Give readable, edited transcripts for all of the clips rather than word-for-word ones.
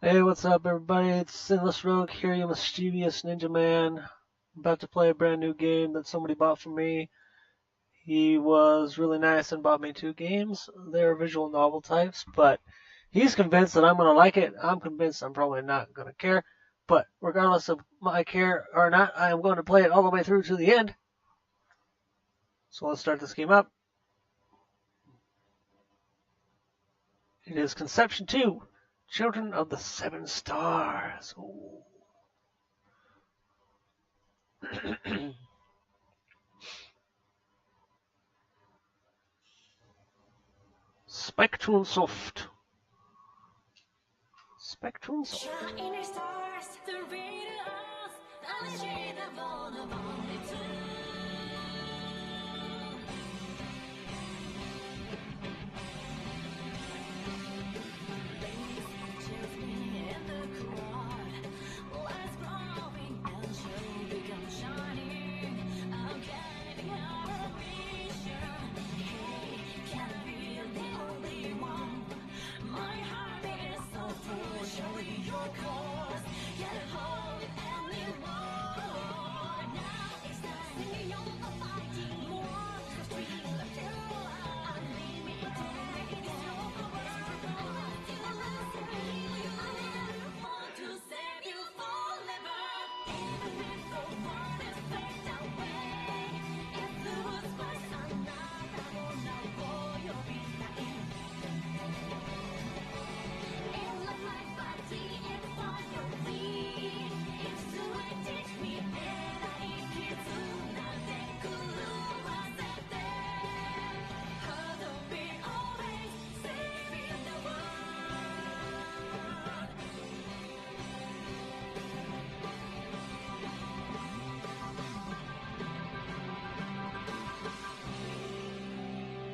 Hey, what's up, everybody? It's Sinless Rogue here, you mischievous ninja man. I'm about to play a brand new game that somebody bought for me. He was really nice and bought me two games. They're visual novel types, but he's convinced that I'm going to like it. I'm convinced I'm probably not going to care. But regardless of my care or not, I am going to play it all the way through to the end. So let's start this game up. It is Conception 2, Children of the Seven Stars. Ooh. Spectrum Soft. Spectrum Soft.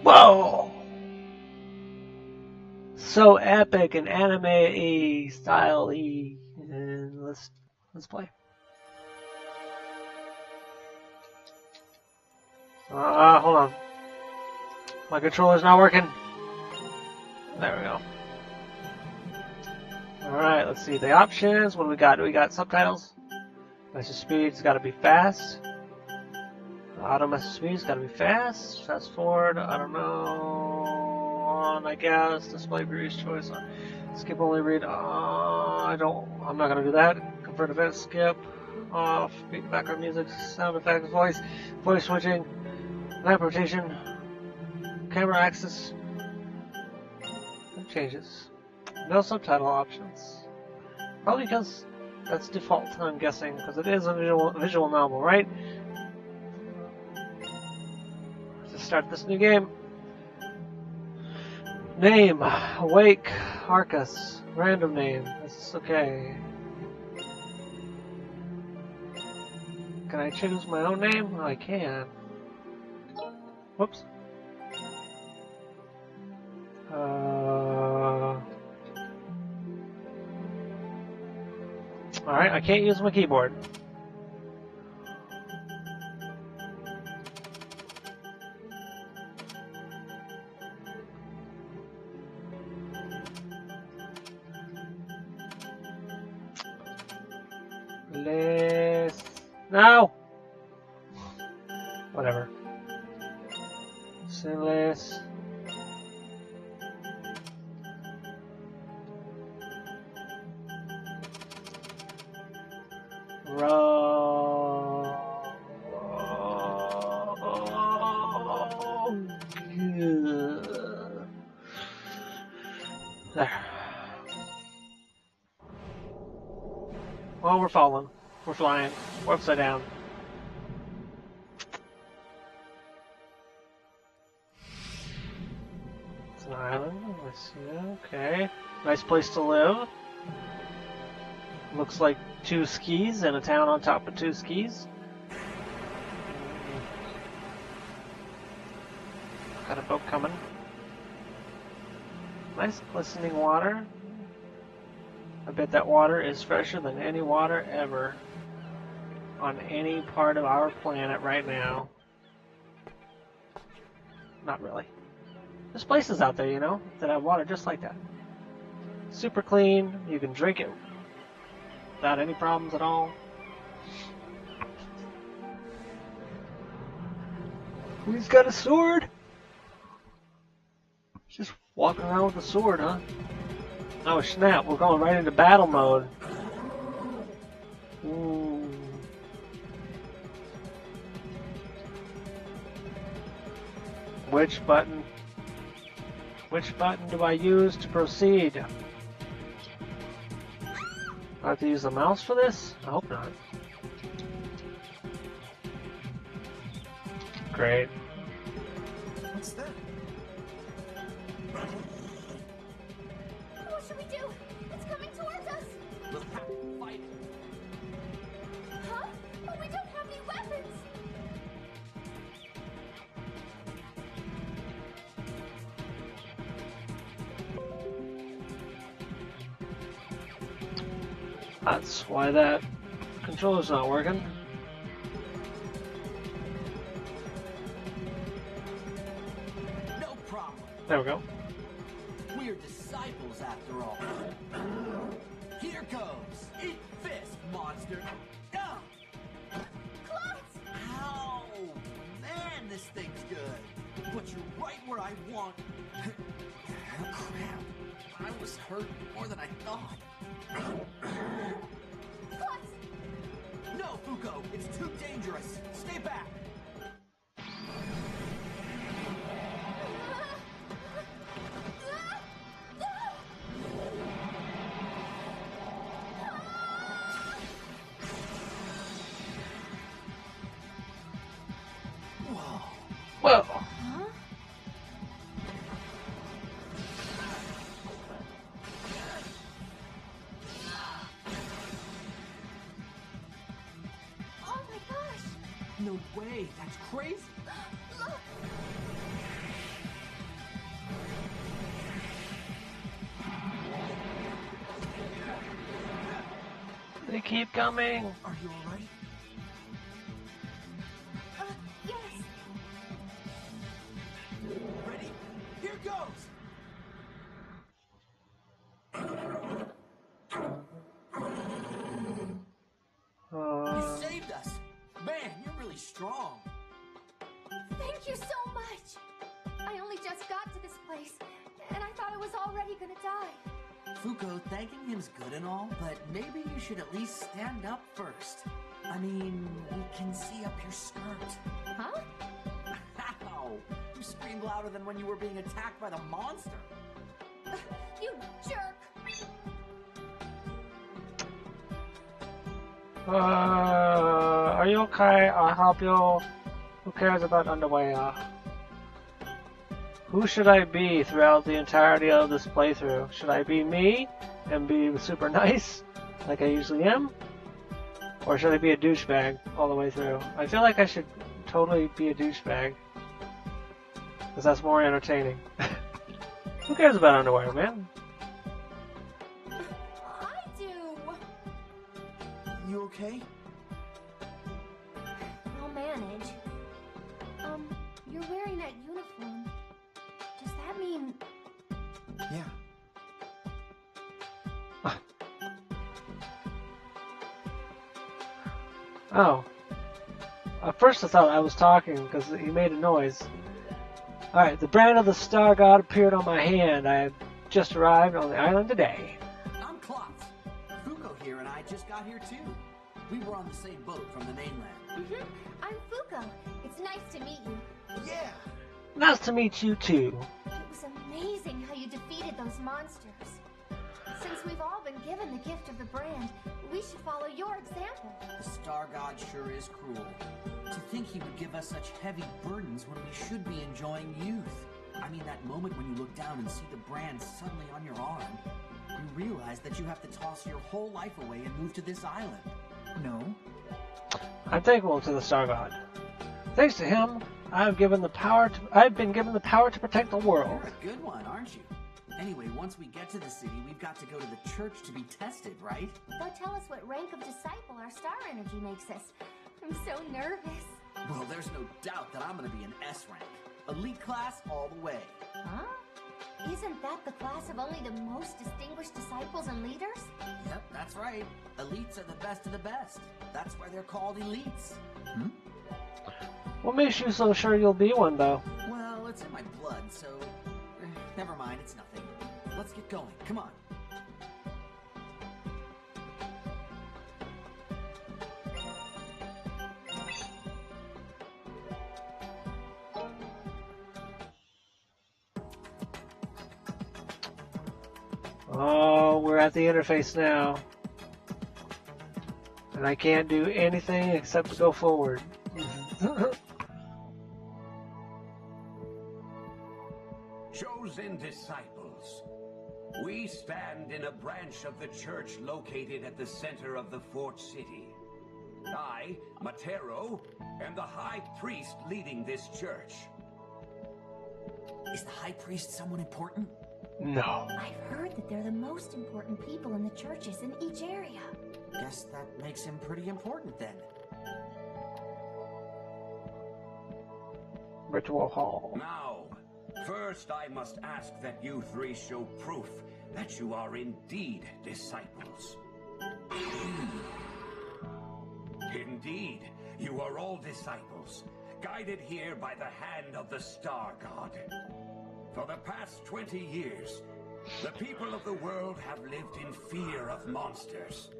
Whoa! So epic and anime style y. And let's play. Hold on. My controller's not working. There we go. Alright, let's see the options. What do we got? Do we got subtitles? Message speed's gotta be fast. Auto message speed's gotta be fast. Fast forward, I don't know. On, I guess. Display previous choice. Skip only read. I'm not gonna do that. Convert event, skip. Off. Background music, sound effects, voice switching, lamp rotation, camera access. Changes. No subtitle options. Probably because that's default, I'm guessing, because it is a visual novel, right? Let's start this new game. Name, Awake, Arcus. Random name. That's okay. Can I choose my own name? I can. Whoops. Alright, I can't use my keyboard. No! Whatever. Sinless. There. Well, we're falling. We're flying. We're upside down. It's an island. Let's see. Okay. Nice place to live. Looks like two skis and a town on top of two skis. Got a boat coming. Nice glistening water. I bet that water is fresher than any water ever on any part of our planet right now. Not really. There's places out there, you know, that have water just like that. super clean. You can drink it without any problems at all. He's got a sword. Just walking around with a sword, huh? Oh snap! We're going right into battle mode. Ooh. Which button do I use to proceed? Do I have to use the mouse for this? I hope not. Great. What's that? What should we do? It's coming towards us! We'll have to fight it. Huh? But we don't have any weapons! That's why that controller's not working. No problem. There we go. We're disciples after all. Here goes. Eat fist, monster. Klutz! Ow! Man, this thing's good. But you're right where I want. Oh, crap. I was hurt more than I thought. Klutz! No, Fuko, it's too dangerous. Stay back. Whoa. Whoa! Huh? Oh my gosh! No way. That's crazy. Look! They keep coming. Are you all right? Yes! Ready? Here goes. You saved us. Man, you're really strong. Thank you so much! I only just got to this place, and I thought I was already gonna die. Fuko, thanking him's good and all, but maybe you should at least stand up first. I mean, we can see up your skirt. Huh? Ow! You screamed louder than when you were being attacked by the monster. You jerk! Are you okay? I'll help you. Who cares about underwear? Who should I be throughout the entirety of this playthrough? Should I be me and be super nice, like I usually am? Or should I be a douchebag all the way through? I feel like I should totally be a douchebag, because that's more entertaining. Who cares about underwear, man? I do! You okay? I'll manage. You're wearing that uniform. Does that mean... Yeah. Oh. At first I thought I was talking because he made a noise. Alright, the brand of the Star God appeared on my hand. I have just arrived on the island today. I'm Klotz. Fuko here and I just got here too. We were on the same boat from the mainland. I'm Fuko. It's nice to meet you. Yeah. Nice to meet you too. It was amazing how you defeated those monsters. Since we've all been given the gift of the brand, we should follow your example. The Star God sure is cruel. To think he would give us such heavy burdens when we should be enjoying youth. I mean, that moment when you look down and see the brand suddenly on your arm, you realize that you have to toss your whole life away and move to this island. No? I'm thankful to the Star God. Thanks to him, I've been given the power to protect the world. You're a good one, aren't you? Anyway, once we get to the city, we've got to go to the church to be tested, right? They'll tell us what rank of disciple our star energy makes us. I'm so nervous. Well, there's no doubt that I'm gonna be an S rank. Elite class all the way. Huh? Isn't that the class of only the most distinguished disciples and leaders? Yep, that's right. Elites are the best of the best. That's why they're called elites. Hmm? What makes you so sure you'll be one, though? Well, it's in my blood, so... never mind, it's nothing. Let's get going. Come on. Oh, we're at the interface now. And I can't do anything except go forward. Chosen disciples, we stand in a branch of the church located at the center of the fort city. I, Matero, am the high priest leading this church. Is the high priest someone important? No. I've heard that they're the most important people in the churches in each area. Guess that makes him pretty important then. Ritual Hall. Now, first I must ask that you three show proof that you are indeed disciples. Indeed, you are all disciples, guided here by the hand of the Star God. For the past 20 years, the people of the world have lived in fear of monsters.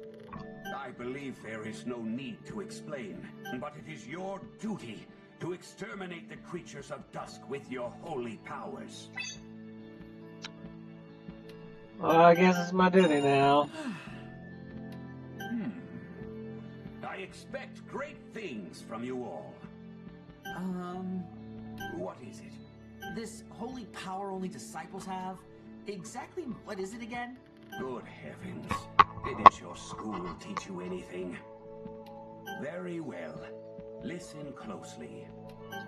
I believe there is no need to explain, but it is your duty to exterminate the creatures of dusk with your holy powers. Well, I guess it's my duty now. I expect great things from you all. What is it? This holy power only disciples have? Exactly what is it again? Good heavens. Didn't your school teach you anything? Very well. Listen closely.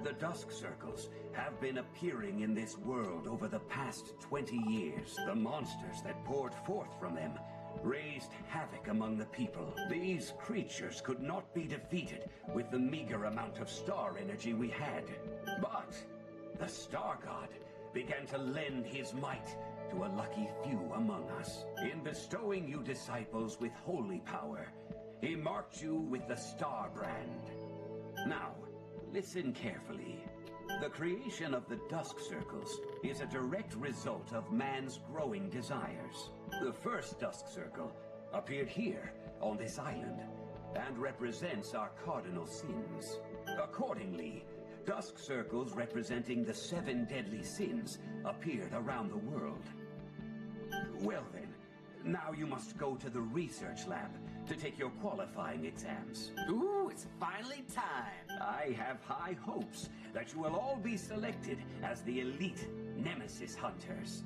The Dusk Circles have been appearing in this world over the past 20 years. The monsters that poured forth from them raised havoc among the people. These creatures could not be defeated with the meager amount of star energy we had. But the Star God began to lend his might to a lucky few among us. In bestowing you disciples with holy power, he marked you with the Star Brand. Now, listen carefully. The creation of the Dusk Circles is a direct result of man's growing desires. The first Dusk Circle appeared here on this island and represents our cardinal sins. Accordingly, Dusk Circles representing the 7 deadly sins appeared around the world. Well then, now you must go to the research lab to take your qualifying exams. Ooh, it's finally time. I have high hopes that you will all be selected as the elite Nemesis Hunters.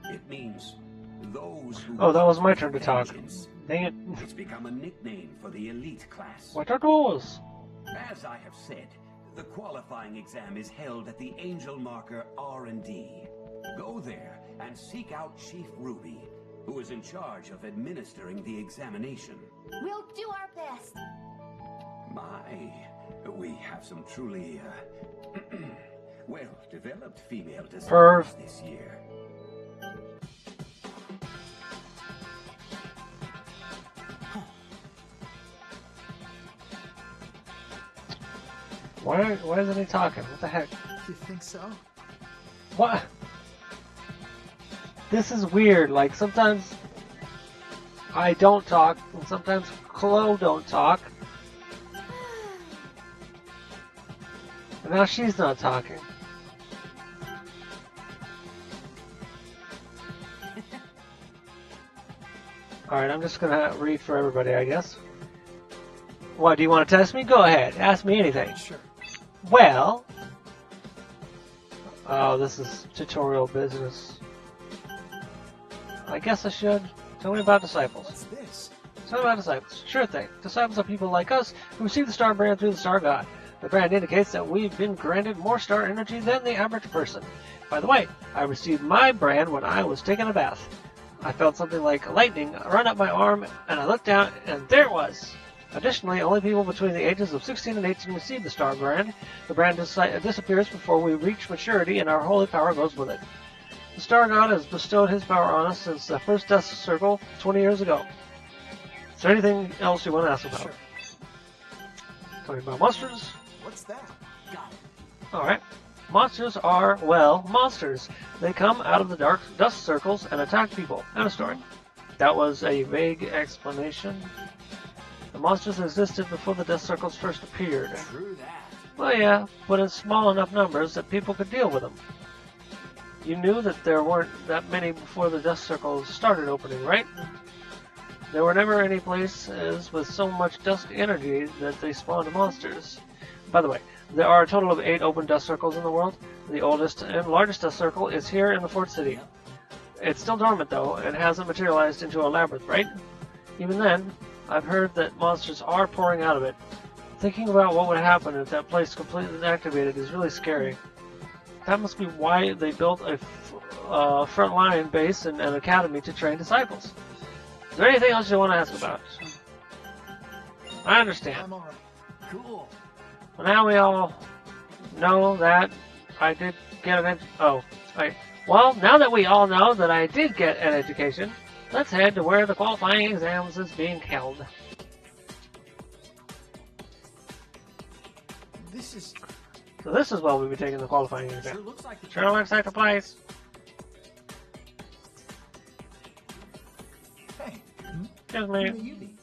It means those who... Oh, that was my turn to talk. Dang it. It's become a nickname for the elite class. What are those? As I have said, the qualifying exam is held at the Angel Marker R&D. Go there and seek out Chief Ruby, who is in charge of administering the examination. We'll do our best. My, we have some truly, well-developed female disciples this year. Why isn't he talking? What the heck? You think so? What? This is weird. Like, sometimes I don't talk, and sometimes Chloe don't talk. And now she's not talking. Alright, I'm just gonna read for everybody, I guess. What, do you want to test me? Go ahead. Ask me anything. Sure. Well... Oh, this is tutorial business. I guess I should. Tell me about disciples. What's this? Tell me about disciples. Sure thing. Disciples are people like us who receive the star brand through the Star God. The brand indicates that we've been granted more star energy than the average person. By the way, I received my brand when I was taking a bath. I felt something like lightning run up my arm, and I looked down, and there it was. Additionally, only people between the ages of 16 and 18 receive the star brand. The brand disappears before we reach maturity, and our holy power goes with it. The Star God has bestowed his power on us since the first Dust Circle 20 years ago. Is there anything else you want to ask about? Sure. Tell me about monsters. What's that? Got it. Alright. Monsters are, well, monsters. They come out of the dark dust circles and attack people. End of story. That was a vague explanation. The monsters existed before the dust circles first appeared. True that. Well, yeah, but in small enough numbers that people could deal with them. You knew that there weren't that many before the dust circles started opening, right? There were never any places with so much dust energy that they spawned monsters. By the way, there are a total of 8 open dust circles in the world. The oldest and largest dust circle is here in the Fort City. It's still dormant, though, and hasn't materialized into a labyrinth, right? Even then, I've heard that monsters are pouring out of it. Thinking about what would happen if that place completely inactivated is really scary. That must be why they built a frontline base and an academy to train disciples. Is there anything else you want to ask about? I understand. I'm alright. Cool. Well, now we all know that I did get an Well, now that we all know that I did get an education, let's head to where the qualifying exams is being held. So this is where we'll be taking the qualifying Sure exam. looks like the Sure looks like the place. Hey, Excuse who me. may you be?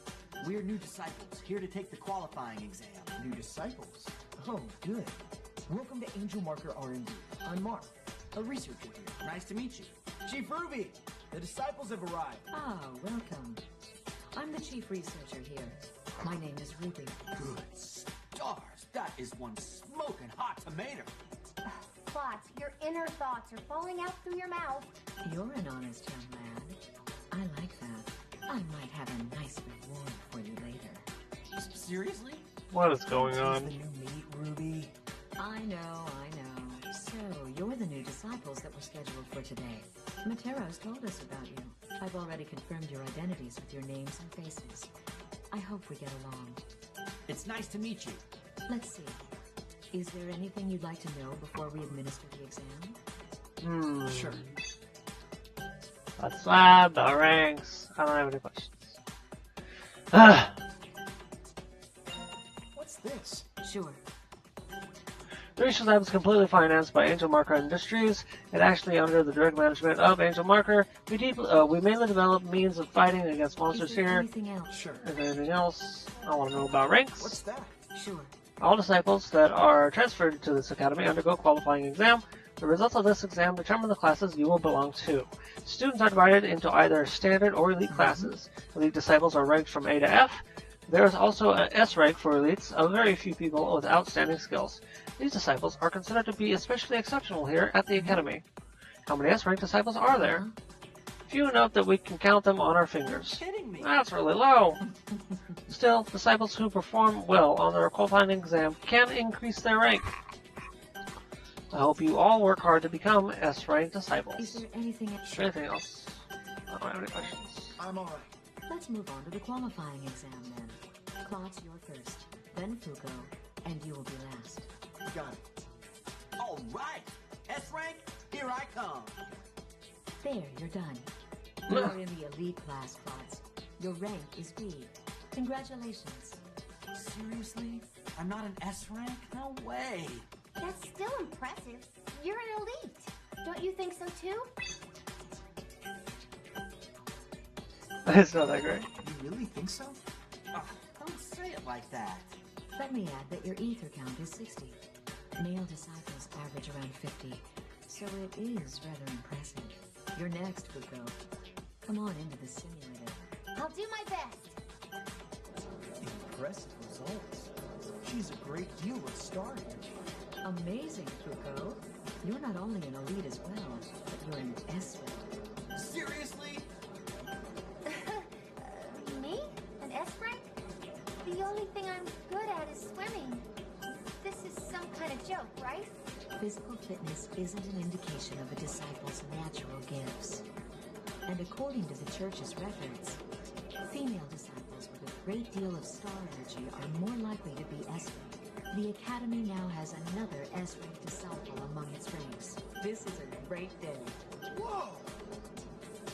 We're new disciples, here to take the qualifying exam. New disciples. Oh, good. Welcome to Angel Marker R&D. I'm Mark, a researcher here. Nice to meet you. Chief Ruby, the disciples have arrived. Ah, welcome. I'm the chief researcher here. My name is Ruby. Good stars. That is one smoking hot tomato. Plot, your inner thoughts are falling out through your mouth. You're an honest young lad. I like that. I might have a nice reward for you later. Seriously? What is going Taste on? the new meat, Ruby. I know. So, you're the new disciples that were scheduled for today. Matero's told us about you. I've already confirmed your identities with your names and faces. I hope we get along. It's nice to meet you. Let's see. Is there anything you'd like to know before we administer the exam? Sure. Let's add the ranks. I don't have any questions. Ah. What's this? Sure. The research lab is completely financed by Angel Marker Industries and actually under the direct management of Angel Marker. We mainly develop means of fighting against monsters Is there here. anything else? Sure. Is there anything else I want to know about ranks? What's that? Sure. All disciples that are transferred to this academy undergo qualifying exam. The results of this exam determine the classes you will belong to. Students are divided into either standard or elite classes. Elite disciples are ranked from A to F. There is also an S rank for elites, of very few people with outstanding skills. These disciples are considered to be especially exceptional here at the academy. How many S rank disciples are there? Few enough that we can count them on our fingers. Kidding me? That's really low. Still, disciples who perform well on their qualifying exam can increase their rank. I hope you all work hard to become S-rank disciples. Is there anything else? Is there anything else? I don't have any questions. I'm alright. Let's move on to the qualifying exam then. Claude's your first, then Fuko, and you will be last. Got it. All right. S rank, here I come. There, you're done. You are in the elite class, Claude. Your rank is B. Congratulations. Seriously? I'm not an S rank? No way. That's still impressive. You're an elite. Don't you think so too? It's not that great. You really think so? Oh, don't say it like that. Let me add that your ether count is 60. Male disciples average around 50, so it is rather impressive. You're next, Fuko. Come on into the simulator. I'll do my best. Impressive results. She's a great deal of star here. Amazing, Fuko. You're not only an elite as well, but you're an S-rank. Seriously? Me? An S rank? The only thing I'm good at is swimming. This is some kind of joke, right? Physical fitness isn't an indication of a disciple's natural gifts. And according to the church's records, female disciples with a great deal of star energy are more likely to be S-rank. The Academy now has another S-rank disciple among its ranks. This is a great day. Whoa!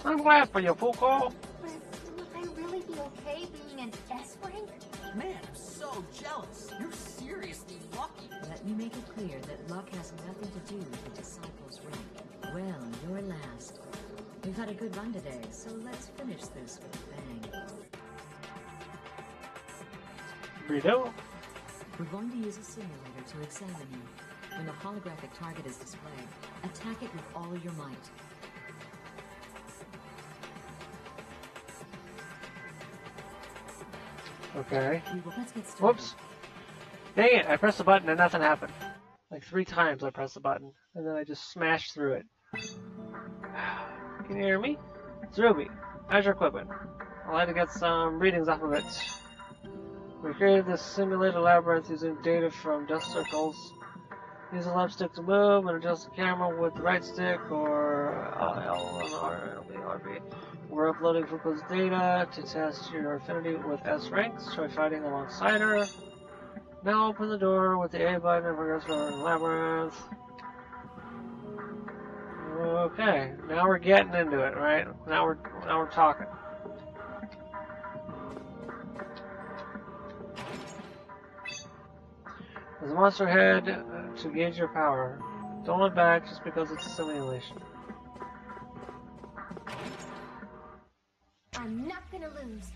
I'm glad for you, Fuko. But would I really be okay being an S rank? Man, I'm so jealous. You're seriously lucky. Let me make it clear that luck has nothing to do with the disciple's rank. Well, you're last. We've had a good run today, so let's finish this with a bang. Burrito. We're going to use a simulator to examine you. When the holographic target is displayed, attack it with all your might. Okay. Let's get started. Whoops. Dang it, I pressed the button and nothing happened. Like 3 times I pressed the button, and then I just smashed through it. Can you hear me? It's Ruby. How's your equipment? I'd like to get some readings off of it. We created this simulated labyrinth using data from dust circles. Use the left stick to move and adjust the camera with the right stick or L and R, LB. We're uploading Fuko's data to test your affinity with S ranks. Try fighting alongside her. Now open the door with the A button and progress forward in the labyrinth. Okay, now we're getting into it, right? Now we're talking. There's a monster head to gauge your power. Don't look back just because it's a simulation. I'm not gonna lose.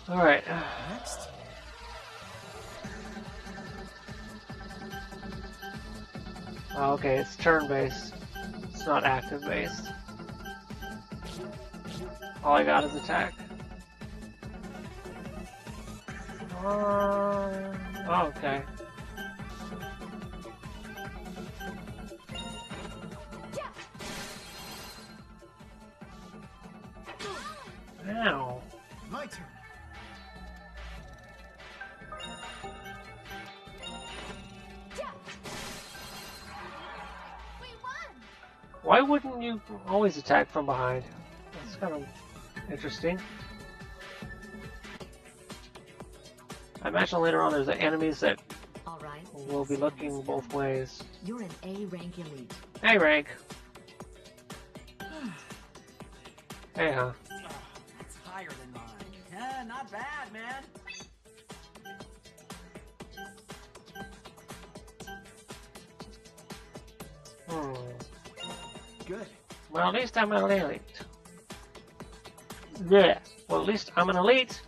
Alright. Next? Oh, okay, it's turn-based. It's not active-based. All I got is attack. Oh, okay. Ow. My turn. We won! Why wouldn't you always attack from behind? That's kind of interesting. I imagine later on there's enemies that All right. will be looking both ways. You're an A-rank elite. Hey, rank. Hey, huh? That's higher than mine. Yeah, not bad, man. Good. Well, at least I'm an elite. Yeah. Well, at least I'm an elite.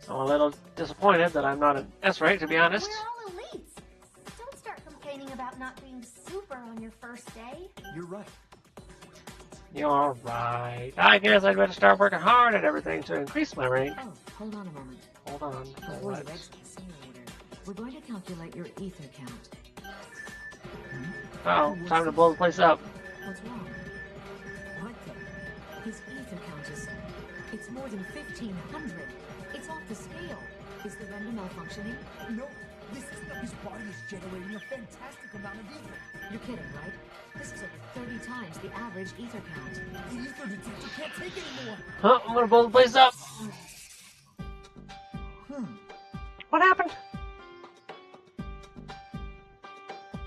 I'm a little disappointed that I'm not an S rank, to be honest. We're all elites. Don't start complaining about not being super on your first day. You're right. You're right. I guess I'd better start working hard at everything to increase my rank. Oh, hold on a moment. Hold on. Before you What? exit the simulator, we're going to calculate your ether count. Oh, time to blow the place up. What's wrong? What the? His ether count is... It's more than 1,500. It's off the scale. Is the render malfunctioning? No, this is not. His body is generating a fantastic amount of ether. You're kidding, right? This is over 30 times the average ether count. The ether detector can't take anymore. Huh, I'm gonna blow the place up. What happened?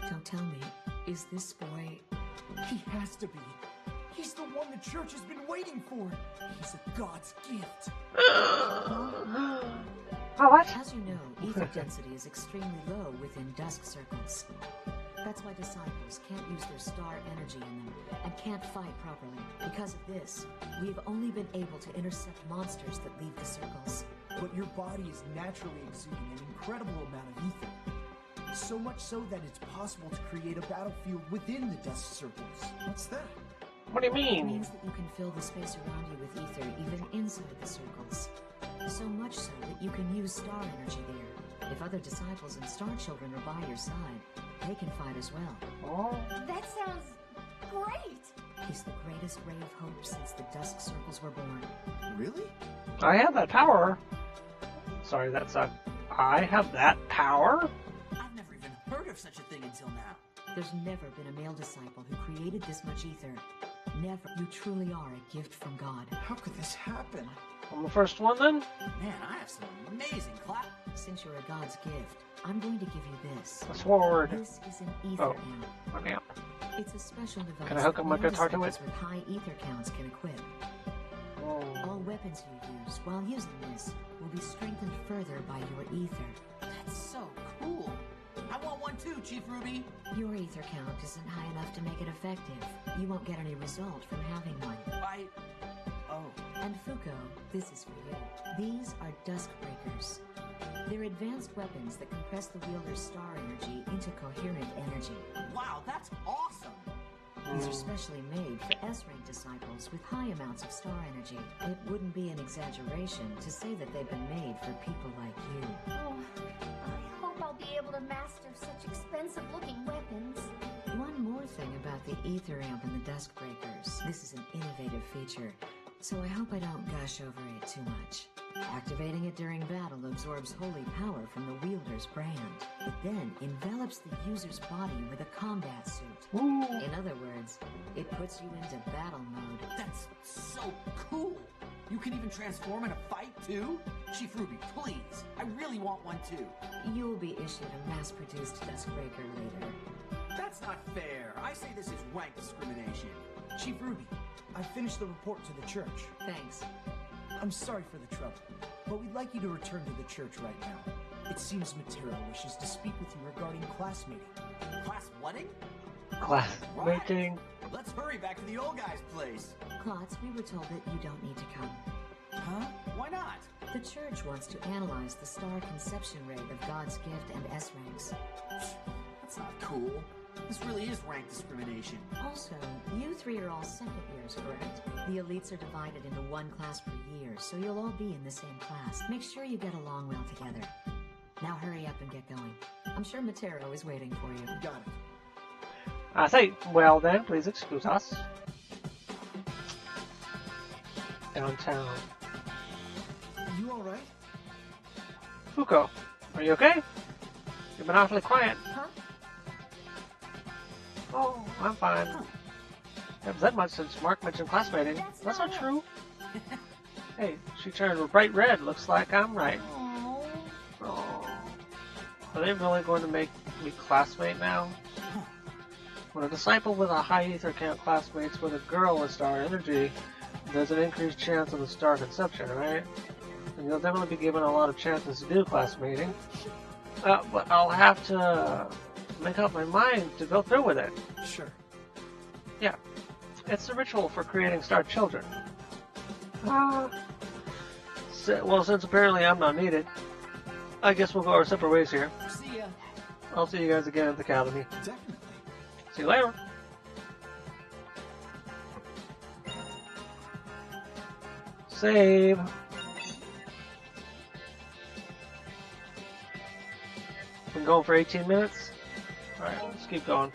Don't tell me. Is this boy... He has to be. He's the one the church has been waiting for. He's a god's gift. Oh, what? As you know, ether density is extremely low within dusk circles. That's why disciples can't use their star energy in them and can't fight properly. Because of this, we've only been able to intercept monsters that leave the circles. But your body is naturally exuding an incredible amount of ether. So much so that it's possible to create a battlefield within the dust circles. What's that? What do you It mean? means that you can fill the space around you with ether even inside the circles. So much so that you can use star energy there. If other disciples and star children are by your side, they can fight as well. Oh, That sounds great! He's the greatest ray of hope since the dusk circles were born. Really? I have that power. Sorry, that sucked. I have that power? I've never even heard of such a thing until now. There's never been a male disciple who created this much ether. Never. You truly are a gift from God. How could this happen? I'm the first one then? Man, I have some amazing class. Since you're a god's gift, I'm going to give you this. A sword. This is an ether Oh. amp. An amp. It's a special device Can I hook that up my male guitar to disciples it? with high ether counts can equip. Oh. All weapons you use while using this will be strengthened further by your ether. That's so cool. I want one too, Chief Ruby. Your ether count isn't high enough to make it effective. You won't get any result from having one. Oh. And Fuko, this is for you. These are Dusk Breakers. They're advanced weapons that compress the wielder's star energy into coherent energy. Wow, that's awesome. These are specially made for S-rank disciples with high amounts of star energy. It wouldn't be an exaggeration to say that they've been made for people like you. Oh, I hope I'll be able to master such expensive-looking weapons. One more thing about the ether amp and the Dusk Breakers. This is an innovative feature, so I hope I don't gush over it too much. Activating it during battle absorbs holy power from the wielder's brand. It then envelops the user's body with a combat suit. Ooh. In other words, it puts you into battle mode. That's so cool. You can even transform in a fight too? Chief Ruby, please. I really want one too. You will be issued a mass-produced Duskbreaker later. That's not fair. I say this is rank discrimination. Chief Ruby, I finished the report to the church. Thanks. I'm sorry for the trouble, but we'd like you to return to the church right now. It seems Matero wishes to speak with you regarding class meeting. Class wedding? Class meeting. Let's hurry back to the old guy's place. Klotz, we were told that you don't need to come. Huh? Why not? The church wants to analyze the star conception rate of God's gift and S-ranks. That's not cool. This really is rank discrimination. Also, you three are all second years, correct? The elites are divided into one class per year, so you'll all be in the same class. Make sure you get along well together. Now hurry up and get going. I'm sure Matero is waiting for you. Got it. I say, well then, please excuse us. Downtown. You alright? Fuko, are you okay? You've been awfully quiet. Huh? Oh, I'm fine. Haven't said much since Mark mentioned classmating. That's not true. Hey, she turned bright red. Looks like I'm right. Oh. Oh. Are they really going to make me classmate now? When a disciple with a high ether count classmates with a girl with star energy, there's an increased chance of the star conception, right? And you'll definitely be given a lot of chances to do classmating. But I'll have to make up my mind to go through with it. Sure. Yeah. It's the ritual for creating star children. Well, since apparently I'm not needed, I guess we'll go our separate ways here. See ya. I'll see you guys again at the academy. Definitely. See you later. Save. Been going for 18 minutes? Alright, let's keep going.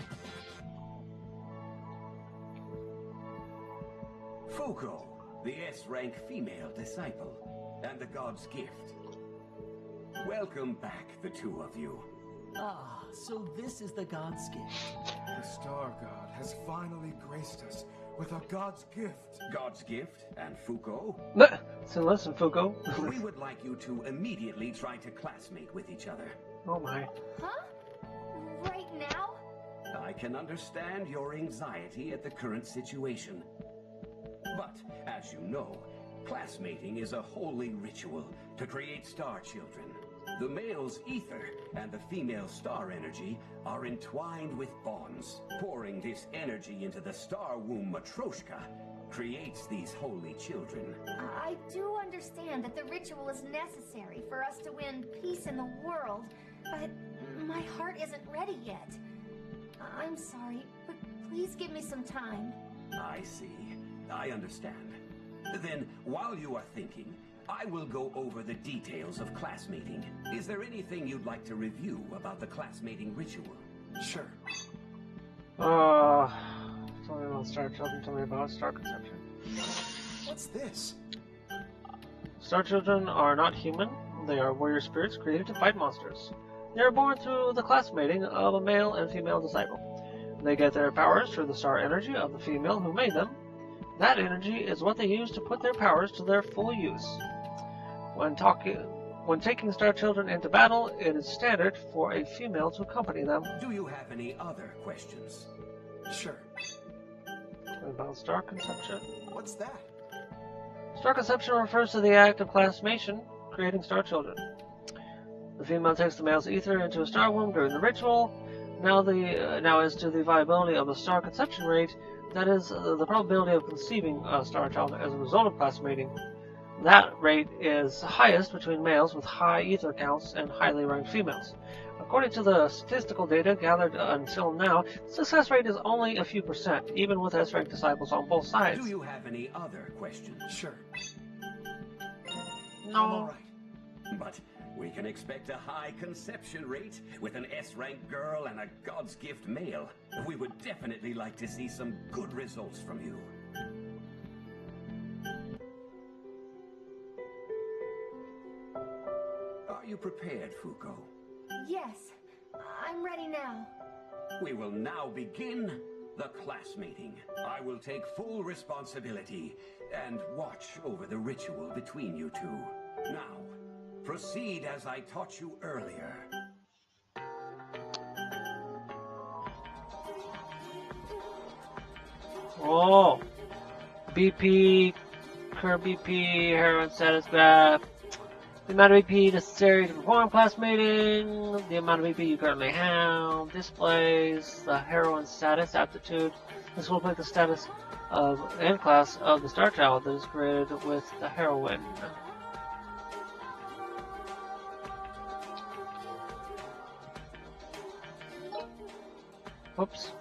Fuko, the S-rank female disciple, and the god's gift. Welcome back, the two of you. Ah, so this is the god's gift. The Star God has finally graced us with a God's gift. God's gift and Fuko, So listen, Fuko. we would like you to immediately try to classmate with each other. Oh my. Huh? Right now? I can understand your anxiety at the current situation. But, as you know, classmating is a holy ritual to create star children. The male's ether and the female's star energy are entwined with bonds. Pouring this energy into the star womb Matryoshka creates these holy children. I do understand that the ritual is necessary for us to win peace in the world, but my heart isn't ready yet. I'm sorry, but please give me some time. I see. I understand. Then, while you are thinking, I will go over the details of classmating. Is there anything you'd like to review about the classmating ritual? Sure. Tell me about star children, tell me about star conception. What's this? Star children are not human. They are warrior spirits created to fight monsters. They are born through the classmating of a male and female disciple. They get their powers through the star energy of the female who made them. That energy is what they use to put their powers to their full use. When taking Star Children into battle, it is standard for a female to accompany them. Do you have any other questions? Sure. About star conception. What's that? Star conception refers to the act of classmation, creating star children. The female takes the male's ether into a star womb during the ritual. Now as to the viability of the star conception rate, that is, the probability of conceiving a star child as a result of classmating. That rate is highest between males with high ether counts and highly ranked females. According to the statistical data gathered until now, the success rate is only a few percent, even with S-ranked disciples on both sides. Do you have any other questions? Sure. No. I'm all right. But we can expect a high conception rate with an S-ranked girl and a God's gift male. We would definitely like to see some good results from you. Are you prepared, Fuko? Yes, I'm ready now. We will now begin the class meeting. I will take full responsibility and watch over the ritual between you two. Now, proceed as I taught you earlier. Oh, BP, current BP, heroin status graph, the amount of BP necessary to perform class meeting, the amount of BP you currently have, displays the heroin status aptitude. This will pick the status of and class of the star child that is created with the heroin. Whoops.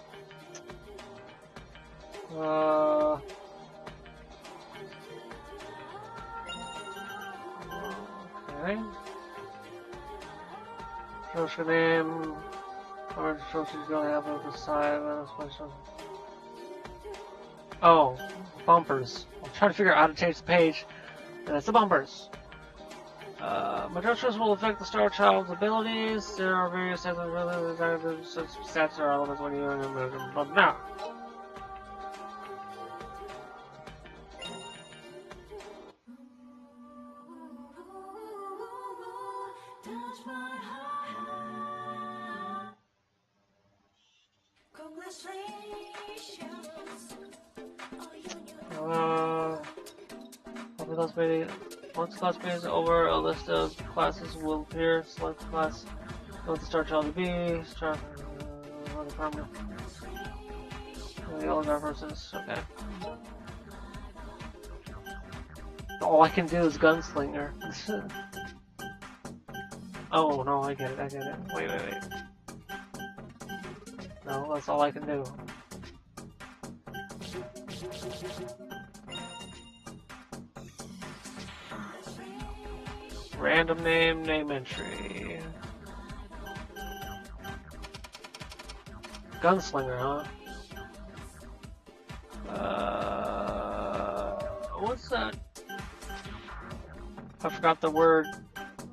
Okay. Social name. Orange trophy's gonna have over the side. Oh, bumpers. I'm trying to figure out how to change the page. And it's the bumpers. Majoshas will affect the star child's abilities. There are various types of stats or elements when you but now. Once class meeting is over, a list of classes will appear. Select the class you want the star child to be. Star permanent. The yellow versus okay. All I can do is gunslinger. Oh no, I get it. Wait. No, that's all I can do. Random name entry. Gunslinger, huh? What's that? I forgot the word.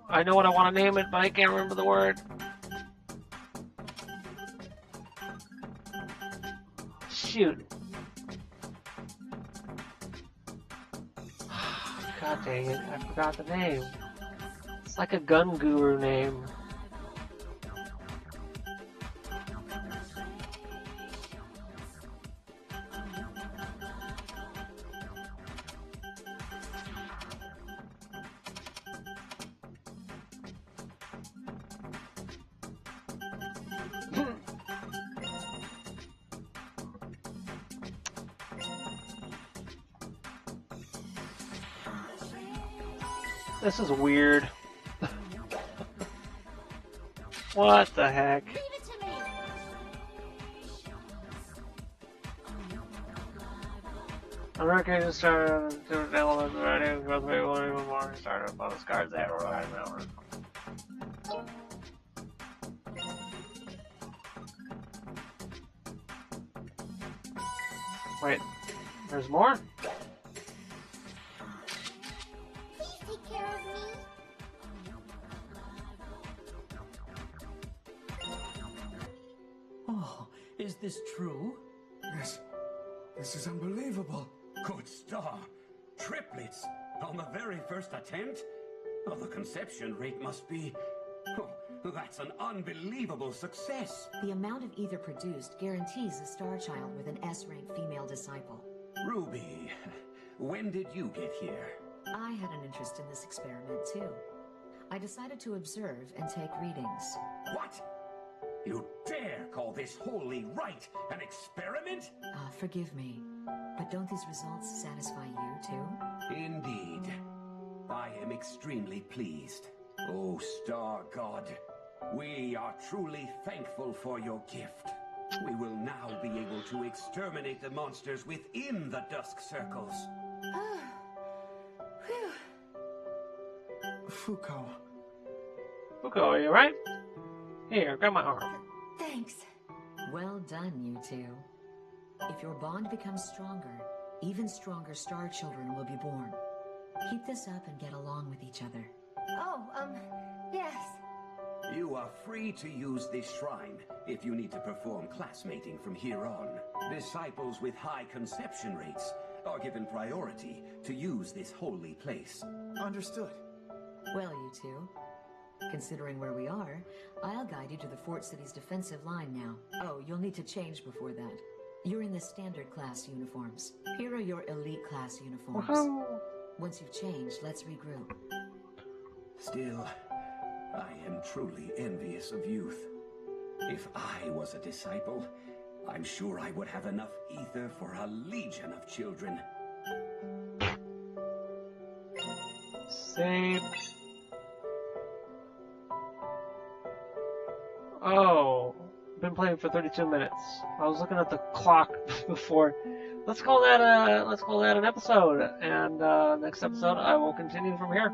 I know what I want to name it, but I can't remember the word. Shoot. God dang it, I forgot the name. It's like a gun guru name. This is weird. What the heck? Leave it to me. I'm working to start different elements already. Growth rate will even more. Start with bonus cards that were right now. Wait, there's more? Please take care of me. Oh, is this true? This is unbelievable. Good star. Triplets on the very first attempt? Oh, the conception rate must be... Oh, that's an unbelievable success. The amount of ether produced guarantees a star child with an S-rank female disciple. Ruby, when did you get here? I had an interest in this experiment, too. I decided to observe and take readings. What? You dare call this holy rite an experiment? Forgive me, but don't these results satisfy you, too? Indeed. I am extremely pleased. Oh, Star God, we are truly thankful for your gift. We will now be able to exterminate the monsters within the Dusk Circles. Fuko. Fuko, are you right? Here, grab my arm. Thanks. Well done, you two. If your bond becomes stronger, even stronger star children will be born. Keep this up and get along with each other. Oh, yes. You are free to use this shrine if you need to perform classmating from here on. Disciples with high conception rates are given priority to use this holy place. Understood. Well, you two, considering where we are, I'll guide you to the fort city's defensive line now. Oh, you'll need to change before that. You're in the standard class uniforms. Here are your elite class uniforms. Woohoo! Once you've changed, let's regroup. Still, I am truly envious of youth. If I was a disciple, I'm sure I would have enough ether for a legion of children. Save. Oh, been playing for 32 minutes. I was looking at the clock before. Let's call that an episode. And next episode, I will continue from here.